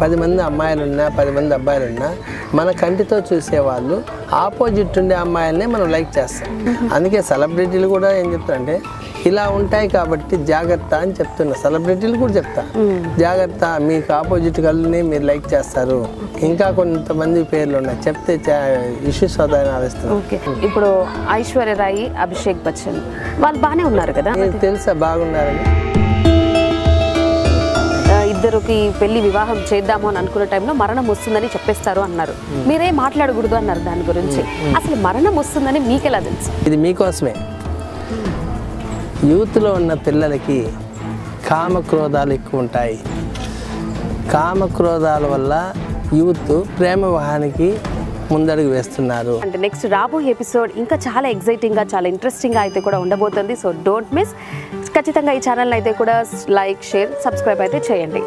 10 మంది అమ్మాయిలున్నా 10 మంది అబ్బాయిలున్నా మన కంటితో చూసేవాళ్ళు ఆపోజిట్ ఉండే అమ్మాయిలనే మనం లైక్ చేస్తాం. అందుకే సెలబ్రిటీలు కూడా ఏం చెప్తారంటే ఇలా ఉంటాయి కాబట్టి జాగ్రత్త అని చెప్తున్నా. సెలబ్రిటీలు కూడా చెప్తా జాగ్రత్త, మీకు ఆపోజిట్ గల్ని మీరు లైక్ చేస్తారు. ఇంకా కొంతమంది పేర్లు ఉన్నాయి చెప్తే ఇష్యూస్ అవుతాయని ఆలోచిస్తున్నాను. ఓకే, ఇప్పుడు ఐశ్వర్య రాయి, అభిషేక్ బచ్చన్ వాళ్ళు బాగానే ఉన్నారు కదా, మీకు తెలుసా బాగున్నారని? ఇద్దరికి పెళ్లి వివాహం చేద్దాము అని అనుకున్న టైంలో మరణం వస్తుందని చెప్పేస్తారు అన్నారు. మీరే మాట్లాడకూడదు అన్నారు దాని గురించి. అసలు మరణం వస్తుందని మీకెలా తెలుసు? ఇది మీకోసమే. యూత్లో ఉన్న పిల్లలకి కామక్రోధాలు ఎక్కువ ఉంటాయి. కామక్రోధాల వల్ల యూత్ ప్రేమ వివాహానికి ముందడుగు వేస్తున్నారు. అంటే నెక్స్ట్ రాబోయే ఎపిసోడ్ ఇంకా చాలా ఎక్సైటింగ్గా, చాలా ఇంట్రెస్టింగ్గా అయితే కూడా ఉండబోతుంది. So don't miss. ఖచ్చితంగా ఈ ఛానల్ అయితే కూడా లైక్, షేర్, సబ్స్క్రైబ్ అయితే చేయండి.